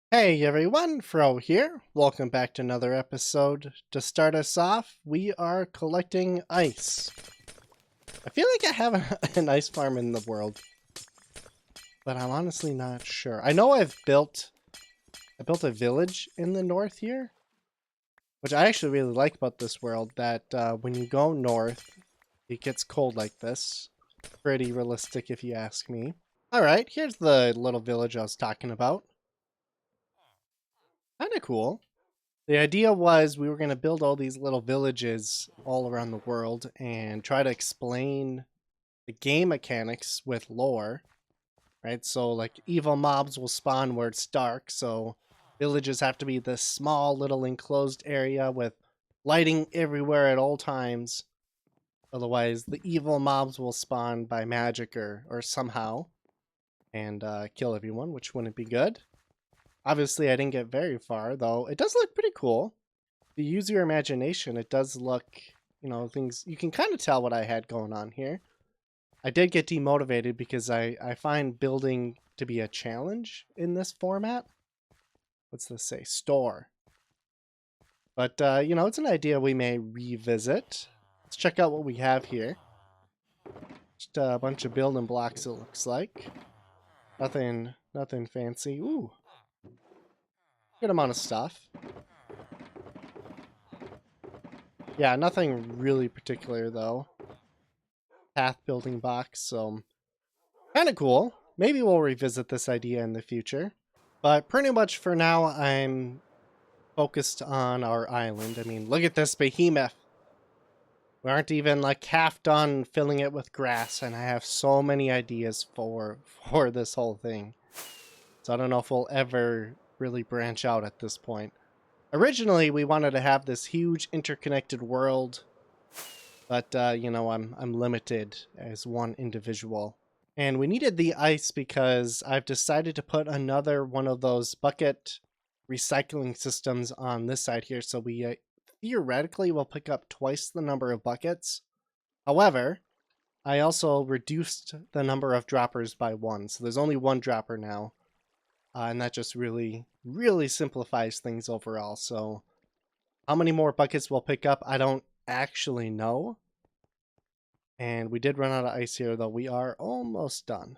Hey everyone, Froe here. Welcome back to another episode. To start us off, we are collecting ice. I feel like I have an ice farm in the world, but I'm honestly not sure. I know I built a village in the north here, which I actually really like about this world, that when you go north, it gets cold like this. Pretty realistic if you ask me. Alright, here's the little village I was talking about. Kinda cool. The idea was we were going to build all these little villages all around the world and try to explain the game mechanics with lore, right? So, like, evil mobs will spawn where it's dark, so villages have to be this small little enclosed area with lighting everywhere at all times. Otherwise, the evil mobs will spawn by magic or somehow and kill everyone, which wouldn't be good. Obviously, I didn't get very far, though. It does look pretty cool. If you use your imagination, it does look, things, you can kind of tell what I had going on here. I did get demotivated because I find building to be a challenge in this format. What's this say? Store. But, it's an idea we may revisit. Let's check out what we have here. Just a bunch of building blocks, it looks like. Nothing fancy. Ooh. Good amount of stuff. Yeah, nothing really particular, though. Path building box, so kind of cool. Maybe we'll revisit this idea in the future. But pretty much for now, I'm focused on our island. I mean, look at this behemoth. We aren't even like half done filling it with grass, and I have so many ideas for this whole thing. So I don't know if we'll ever really branch out at this point. Originally, we wanted to have this huge interconnected world, but I'm limited as one individual. And we needed the ice because I've decided to put another one of those bucket recycling systems on this side here. So we theoretically will pick up twice the number of buckets. However, I also reduced the number of droppers by one. So there's only one dropper now. And that just really, really simplifies things overall. So how many more buckets we'll pick up, I don't actually know. And we did run out of ice here, though. We are almost done.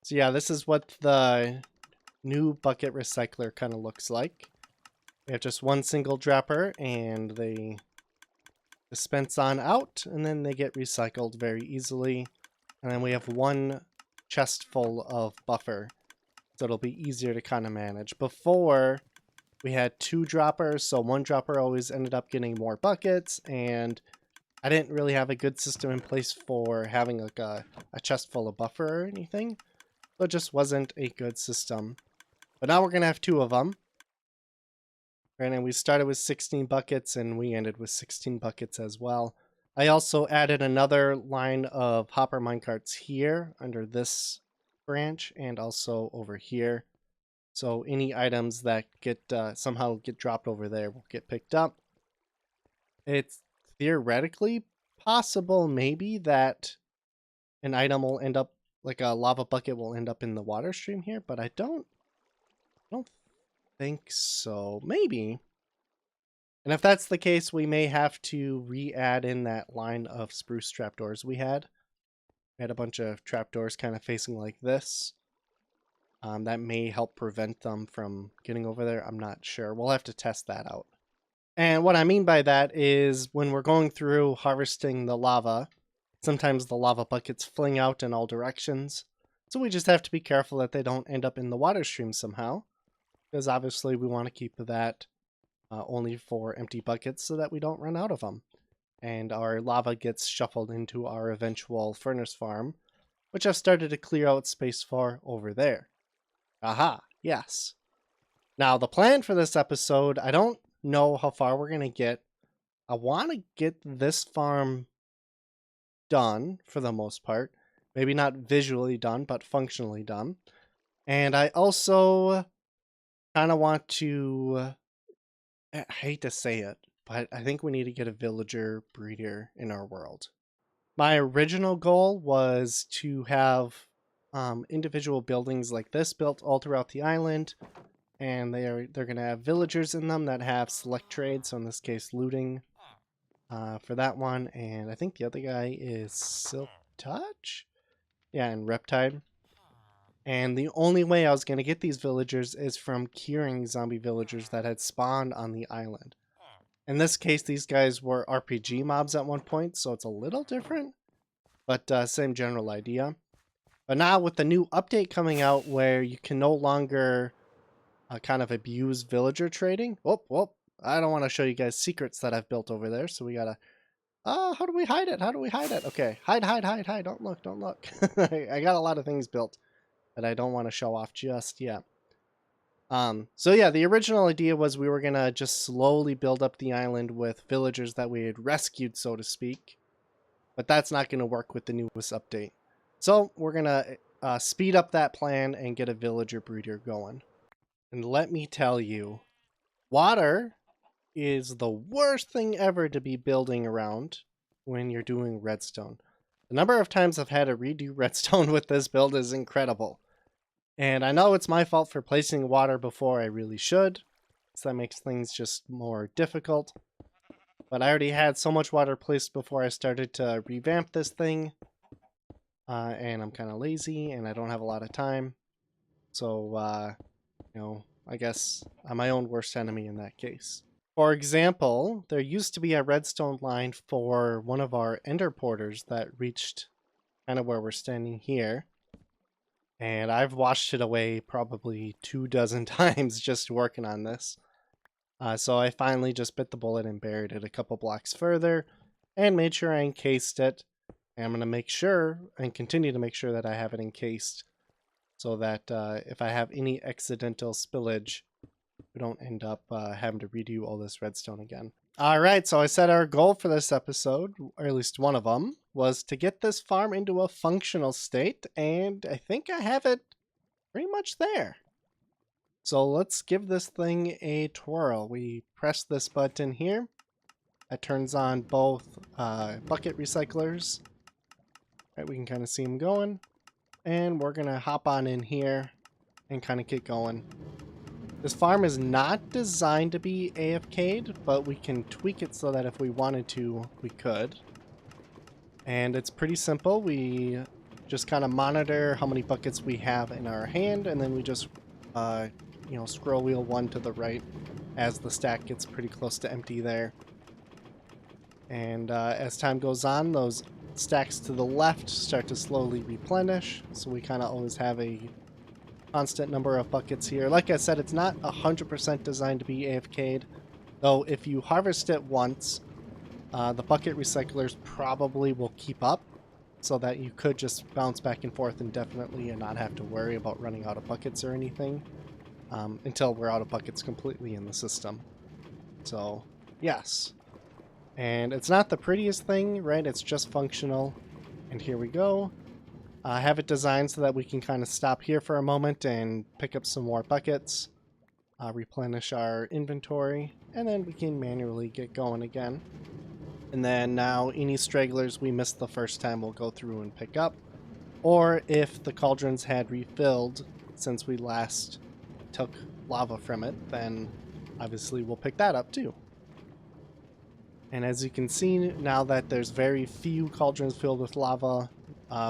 So yeah, this is what the new bucket recycler kind of looks like. We have just one single dropper, and they dispense on out, and then they get recycled very easily. And then we have one chest full of buffer, so it'll be easier to kind of manage. Before, we had two droppers, so one dropper always ended up getting more buckets, and I didn't really have a good system in place for having like a chest full of buffer or anything. So it just wasn't a good system. But now we're going to have two of them. Right, and we started with 16 buckets and we ended with 16 buckets as well. I also added another line of hopper minecarts here under this branch and also over here. So any items that get somehow get dropped over there will get picked up. It's theoretically possible maybe that an item will end up, like a lava bucket will end up in the water stream here, but I don't think so. Maybe. And if that's the case, we may have to re-add in that line of spruce trapdoors we had. We had a bunch of trapdoors kind of facing like this. That may help prevent them from getting over there. I'm not sure. We'll have to test that out. And what I mean by that is when we're going through harvesting the lava, sometimes the lava buckets fling out in all directions. So we just have to be careful that they don't end up in the water stream somehow. Because obviously we want to keep that only for empty buckets so that we don't run out of them. And our lava gets shuffled into our eventual furnace farm, which I've started to clear out space for over there. Aha, yes. Now the plan for this episode, I don't know how far we're going to get. I want to get this farm done for the most part. Maybe not visually done, but functionally done. And I also kind of want to, I hate to say it, but I think we need to get a villager breeder in our world. My original goal was to have individual buildings like this built all throughout the island. and they're gonna have villagers in them that have select trades. So in this case, looting for that one, and I think the other guy is Silk Touch. Yeah, and Reptide. And the only way I was gonna get these villagers is from curing zombie villagers that had spawned on the island. In this case, these guys were RPG mobs at one point, so it's a little different, but same general idea. But now with the new update coming out where you can no longer kind of abuse villager trading. Oh, I don't want to show you guys secrets that I've built over there, so we gotta... how do we hide it? How do we hide it? Okay, hide. Don't look, don't look. I got a lot of things built that I don't want to show off just yet. So yeah, the original idea was we were gonna just slowly build up the island with villagers that we had rescued, so to speak. But that's not gonna work with the newest update. So we're gonna speed up that plan and get a villager breeder going. And let me tell you, water is the worst thing ever to be building around when you're doing redstone. The number of times I've had to redo redstone with this build is incredible. And I know it's my fault for placing water before I really should, so that makes things just more difficult. But I already had so much water placed before I started to revamp this thing, and I'm kind of lazy and I don't have a lot of time. So, you know, I guess I'm my own worst enemy in that case. For example, there used to be a redstone line for one of our ender porters that reached kind of where we're standing here. And I've washed it away probably 24 times just working on this. So I finally just bit the bullet and buried it a couple blocks further and made sure I encased it. And I'm going to make sure and continue to make sure that I have it encased so that if I have any accidental spillage, we don't end up having to redo all this redstone again. All right, so I said our goal for this episode, or at least one of them, was to get this farm into a functional state, and I think I have it pretty much there. So let's give this thing a twirl. We press this button here. That turns on both bucket recyclers. Right, we can kind of see them going. And we're going to hop on in here and kind of get going. This farm is not designed to be AFK'd, but we can tweak it so that if we wanted to, we could. And it's pretty simple. We just kind of monitor how many buckets we have in our hand, and then we just, you know, scroll wheel one to the right as the stack gets pretty close to empty there. And as time goes on, those stacks to the left start to slowly replenish, so we kind of always have a constant number of buckets here. Like I said, it's not 100% designed to be AFK'd, though if you harvest it once, the bucket recyclers probably will keep up, so that you could just bounce back and forth indefinitely and not have to worry about running out of buckets or anything until we're out of buckets completely in the system. So, yes. And it's not the prettiest thing, right? It's just functional. And here we go. I have it designed so that we can kind of stop here for a moment and pick up some more buckets, replenish our inventory, and then we can manually get going again. And then now any stragglers we missed the first time we'll go through and pick up. Or if the cauldrons had refilled since we last took lava from it, then obviously we'll pick that up too. And as you can see, now that there's very few cauldrons filled with lava,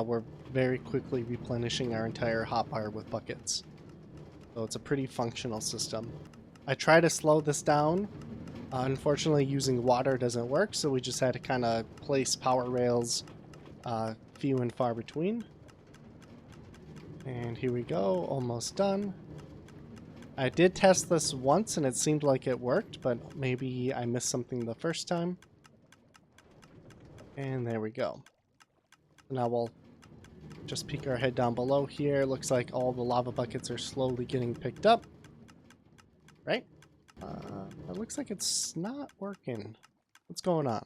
we're very quickly replenishing our entire hotbar with buckets. So it's a pretty functional system. I try to slow this down. Unfortunately, using water doesn't work, so we just had to kind of place power rails few and far between. And here we go, almost done. I did test this once and it seemed like it worked, but maybe I missed something the first time. And there we go. Now we'll just peek our head down below here. Looks like all the lava buckets are slowly getting picked up. Right? It looks like it's not working. What's going on?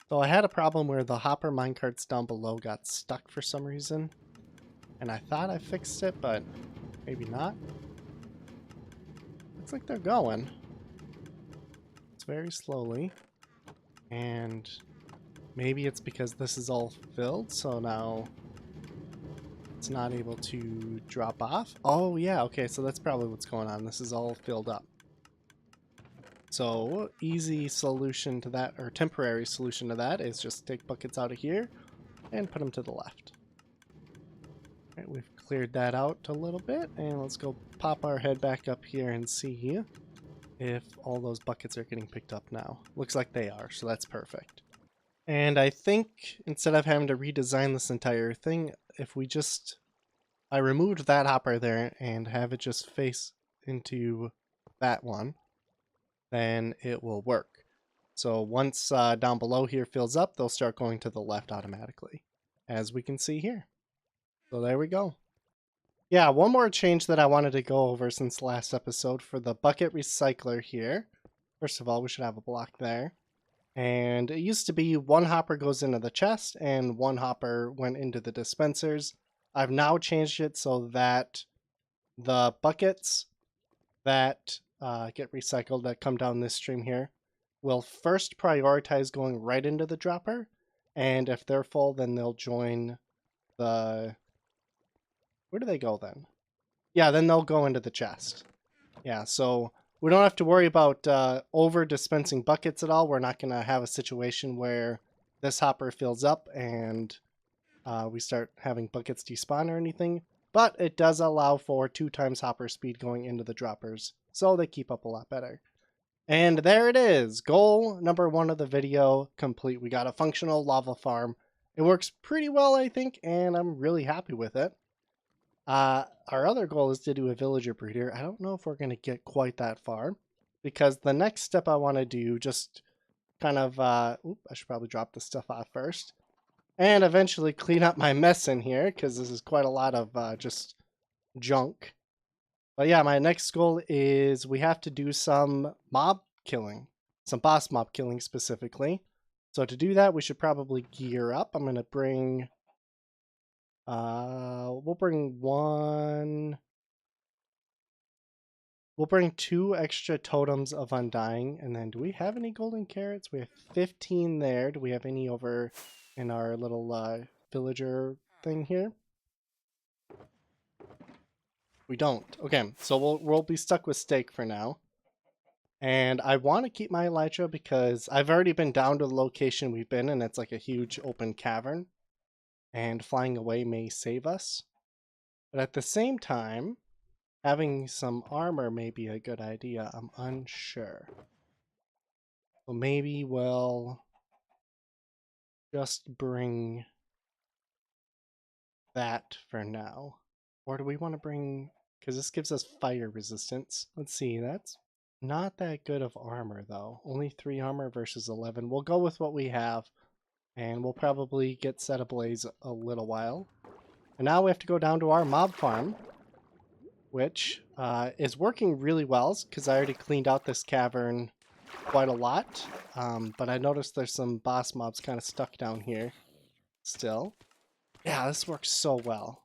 So I had a problem where the hopper minecarts down below got stuck for some reason. And I thought I fixed it, but maybe not. Looks like they're going. It's very slowly. And maybe it's because this is all filled, so now It's not able to drop off. Oh yeah, okay, so that's probably what's going on. This is all filled up. So easy solution to that, or temporary solution to that, is just take buckets out of here and put them to the left. All right, we've cleared that out a little bit, and let's go pop our head back up here and see if all those buckets are getting picked up now. Looks like they are, so that's perfect. And I think instead of having to redesign this entire thing, if we just, I removed that hopper there and have it just face into that one, then it will work. So once down below here fills up, they'll start going to the left automatically, as we can see here. So there we go. Yeah, one more change that I wanted to go over since last episode for the bucket recycler here. First of all, we should have a block there. And it used to be one hopper goes into the chest and one hopper went into the dispensers. I've now changed it so that the buckets that get recycled that come down this stream here will first prioritize going right into the dropper. And if they're full, then they'll join the... Where do they go then? Yeah, then they'll go into the chest. Yeah, so we don't have to worry about over dispensing buckets at all. We're not going to have a situation where this hopper fills up and we start having buckets despawn or anything. But it does allow for 2 times hopper speed going into the droppers, so they keep up a lot better. And there it is. Goal number 1 of the video complete. We got a functional lava farm. It works pretty well, I think, and I'm really happy with it. Our other goal is to do a villager breeder. I don't know if we're going to get quite that far, because the next step I want to do, just kind of, I should probably drop this stuff off first, and eventually clean up my mess in here, because this is quite a lot of just junk. But yeah, my next goal is we have to do some mob killing, some boss mob killing specifically. So to do that, we should probably gear up. I'm going to bring... we'll bring 2 extra totems of undying, and then do we have any golden carrots? We have 15 there. Do we have any over in our little villager thing here? We don't. Okay, so we'll be stuck with steak for now. And I want to keep my elytra because I've already been down to the location we've been, and it's like a huge open cavern. And flying away may save us. But at the same time, having some armor may be a good idea. I'm unsure. So maybe we'll just bring that for now. Or do we want to bring... Because this gives us fire resistance. Let's see, that's not that good of armor though. Only 3 armor versus 11. We'll go with what we have. And we'll probably get set ablaze a little while. And now we have to go down to our mob farm, which is working really well because I already cleaned out this cavern quite a lot. But I noticed there's some boss mobs kind of stuck down here still. Yeah, this works so well.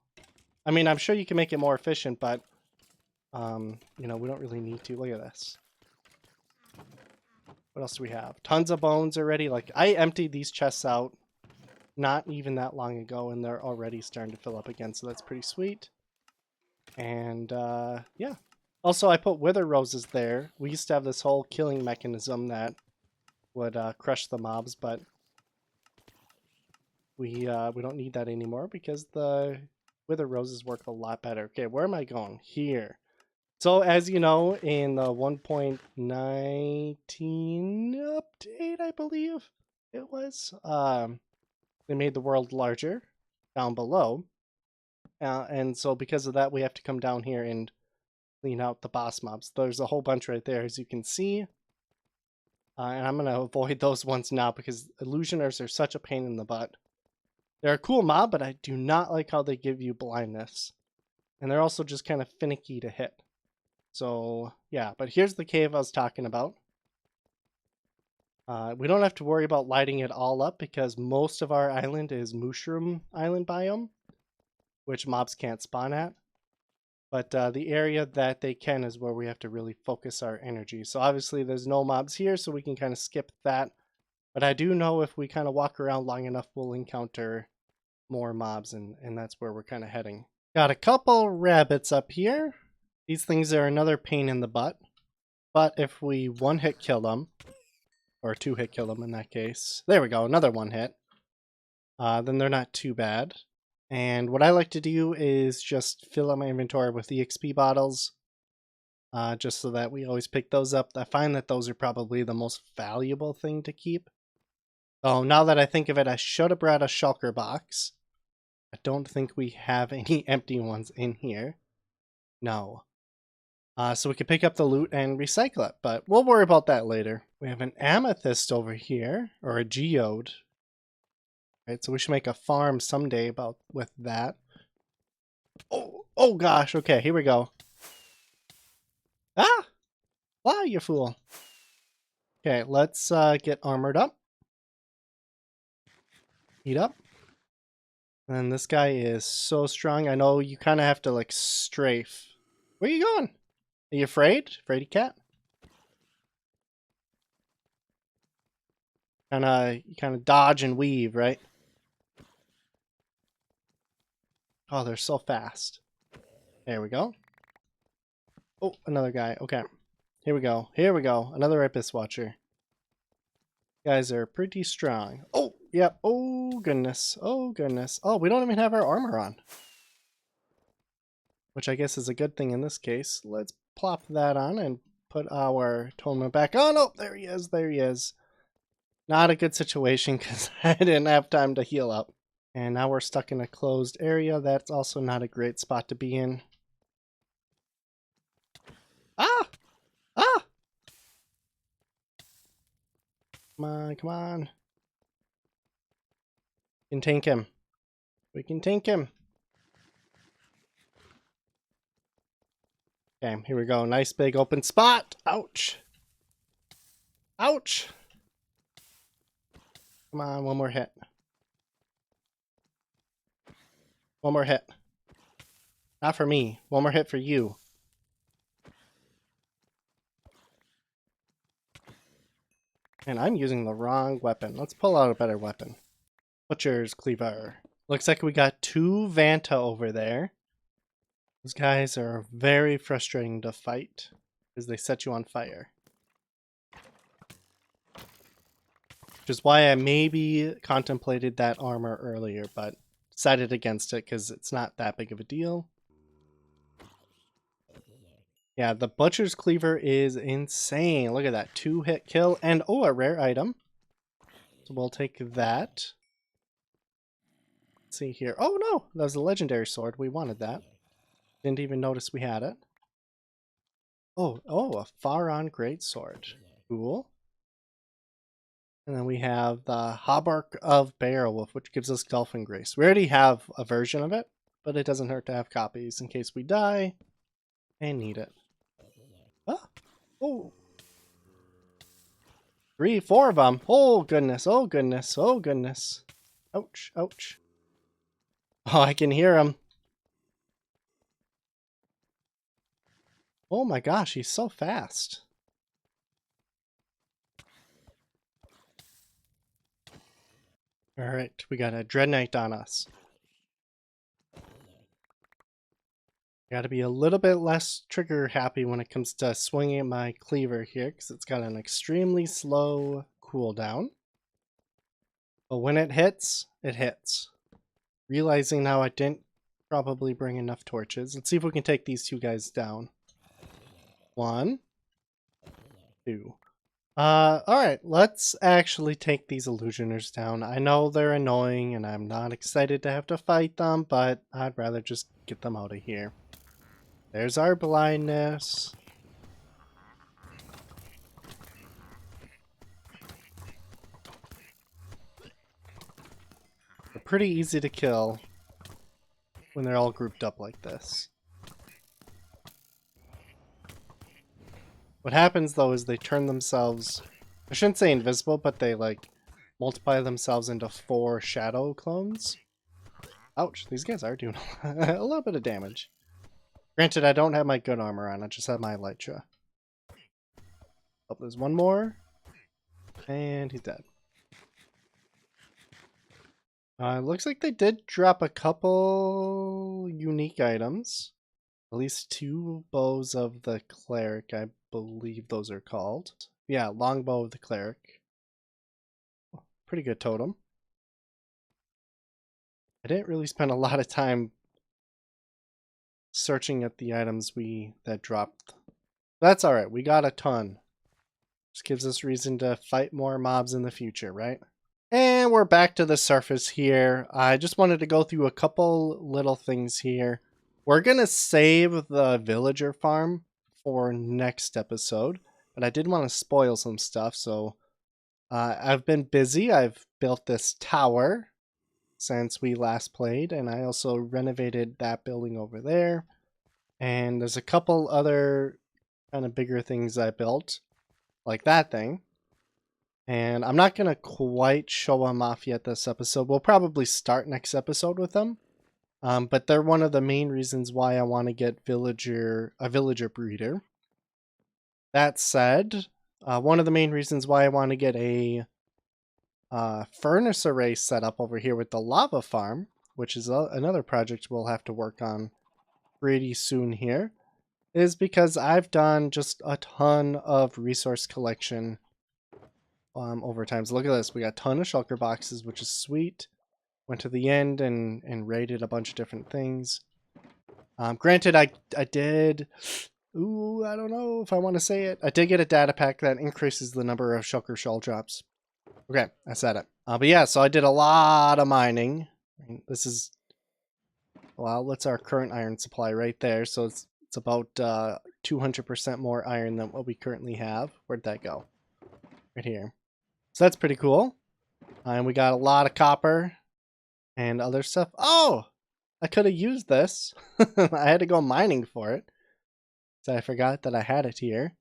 I mean, I'm sure you can make it more efficient, but you know, we don't really need to. Look at this. What else do we have? Tons of bones already. Like, I emptied these chests out not even that long ago, and they're already starting to fill up again, so that's pretty sweet. And, yeah. Also, I put wither roses there. We used to have this whole killing mechanism that would crush the mobs, but we don't need that anymore because the wither roses work a lot better. Okay, where am I going? Here. So, as you know, in the 1.19 update, I believe it was, they made the world larger down below. And so because of that, we have to come down here and clean out the boss mobs. There's a whole bunch right there, as you can see. And I'm going to avoid those ones now because illusioners are such a pain in the butt. They're a cool mob, but I do not like how they give you blindness. And they're also just kind of finicky to hit. So, yeah, but here's the cave I was talking about. We don't have to worry about lighting it all up because most of our island is mushroom island biome, which mobs can't spawn at. But the area that they can is where we have to really focus our energy. So obviously there's no mobs here, so we can kind of skip that. But I do know if we kind of walk around long enough, we'll encounter more mobs, and that's where we're kind of heading. Got a couple rabbits up here. These things are another pain in the butt. But if we one hit kill them, or two hit kill them in that case, there we go, another one hit, then they're not too bad. And what I like to do is just fill up my inventory with EXP bottles, just so that we always pick those up. I find that those are probably the most valuable thing to keep. Oh, now that I think of it, I should have brought a shulker box. I don't think we have any empty ones in here. No. So we could pick up the loot and recycle it, but we'll worry about that later. We have an amethyst over here, or a geode. Right, so we should make a farm someday with that. Oh gosh, okay, here we go. Ah! Fly, you fool. Okay, let's get armored up. Heat up. And this guy is so strong. I know you kind of have to like strafe. Where are you going? Are you afraid? Fraidy cat? You kind of dodge and weave, right? Oh, they're so fast. There we go. Oh, another guy. Okay. Here we go. Here we go. Another Ipis Watcher. Guys are pretty strong. Oh, yep. Oh, goodness. Oh, goodness. Oh, we don't even have our armor on. Which I guess is a good thing in this case. Let's plop that on and put our totem back on. Oh, there he is. There he is. Not a good situation because I didn't have time to heal up. And now we're stuck in a closed area. That's also not a great spot to be in. Ah! Ah! Come on, come on. We can tank him. We can tank him. Okay, here we go. Nice big open spot. Ouch. Ouch. Come on, one more hit. One more hit. Not for me. One more hit for you. And I'm using the wrong weapon. Let's pull out a better weapon. Butcher's Cleaver. Looks like we got two Vanta over there. Those guys are very frustrating to fight because they set you on fire. Which is why I maybe contemplated that armor earlier, but decided against it because it's not that big of a deal. Yeah, the Butcher's Cleaver is insane. Look at that. 2-hit kill and, oh, a rare item. So we'll take that. Let's see here. Oh, no. That was a legendary sword. We wanted that. Didn't even notice we had it. Oh, a Faron Greatsword. Cool. And then we have the Hauberk of Beowulf, which gives us Dolphin Grace. We already have a version of it, but it doesn't hurt to have copies in case we die and need it. Ah. Oh. 3, 4 of them. Oh, goodness. Oh, goodness. Oh, goodness. Ouch. Ouch. Oh, I can hear him. Oh my gosh, he's so fast. Alright, we got a Dread Knight on us. Gotta be a little bit less trigger happy when it comes to swinging my cleaver here, because it's got an extremely slow cooldown. But when it hits, it hits. Realizing now I didn't probably bring enough torches. Let's see if we can take these two guys down. 1, 2. Alright, let's actually take these illusioners down. I know they're annoying and I'm not excited to have to fight them, but I'd rather just get them out of here. There's our blindness. They're pretty easy to kill when they're all grouped up like this. What happens though is they turn themselves, I shouldn't say invisible, but they like multiply themselves into 4 shadow clones. Ouch, these guys are doing a little bit of damage. Granted, I don't have my good armor on, I just have my elytra. Oh, there's one more. And he's dead. Looks like they did drop a couple unique items. At least 2 bows of the cleric, I believe those are called. Yeah, longbow of the cleric. Pretty good totem. I didn't really spend a lot of time searching at the items that dropped. That's alright, we got a ton. Just gives us reason to fight more mobs in the future, right? And we're back to the surface here. I just wanted to go through a couple little things here. We're going to save the villager farm for next episode, but I did want to spoil some stuff, so I've been busy. I've built this tower since we last played, and I also renovated that building over there. And there's a couple other kind of bigger things I built, like that thing. And I'm not going to quite show them off yet this episode. We'll probably start next episode with them. But they're one of the main reasons why I want to get a villager breeder. That said, one of the main reasons why I want to get a furnace array set up over here with the lava farm, which is another project we'll have to work on pretty soon here, is because I've done just a ton of resource collection over time. So look at this. We got a ton of shulker boxes, which is sweet. Went to the end and raided a bunch of different things. Granted, I did... Ooh, I don't know if I want to say it. I did get a data pack that increases the number of shulker shell drops. Okay, I said it. But yeah, so I did a lot of mining. This is... Well, that's our current iron supply right there. So it's about 200% more iron than what we currently have. Where'd that go? Right here. So that's pretty cool. And we got a lot of copper and other stuff. Oh! I could have used this. I had to go mining for it. So I forgot that I had it here.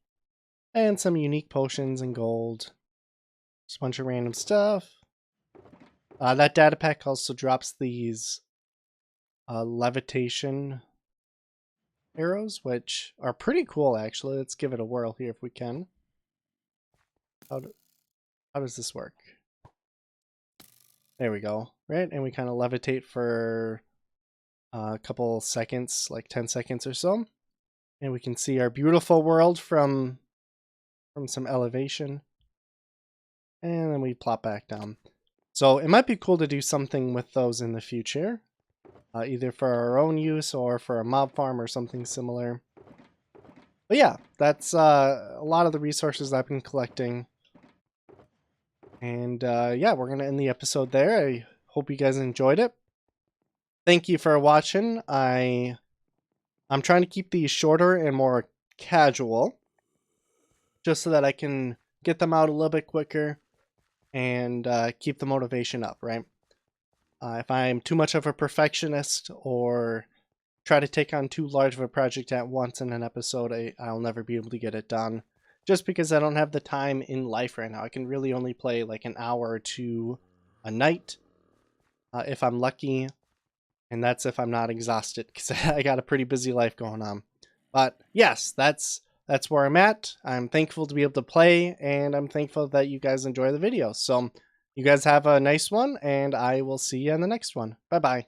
And some unique potions and gold. Just a bunch of random stuff. That data pack also drops these levitation arrows, which are pretty cool actually. Let's give it a whirl here if we can. How does this work? There we go. Right, and we kind of levitate for a couple seconds, like 10 seconds or so. And we can see our beautiful world from some elevation. And then we plop back down. So it might be cool to do something with those in the future. Either for our own use or for a mob farm or something similar. But yeah, that's a lot of the resources I've been collecting. And yeah, we're going to end the episode there. I hope you guys enjoyed it. Thank you for watching. I'm trying to keep these shorter and more casual, just so that I can get them out a little bit quicker and keep the motivation up, right? If I'm too much of a perfectionist or try to take on too large of a project at once in an episode, I'll never be able to get it done. Just because I don't have the time in life right now. I can really only play like an hour or two a night, if I'm lucky. And that's if I'm not exhausted, because I got a pretty busy life going on. But yes, that's where I'm at. I'm thankful to be able to play, and I'm thankful that you guys enjoy the video. So you guys have a nice one, and I will see you in the next one. Bye-bye.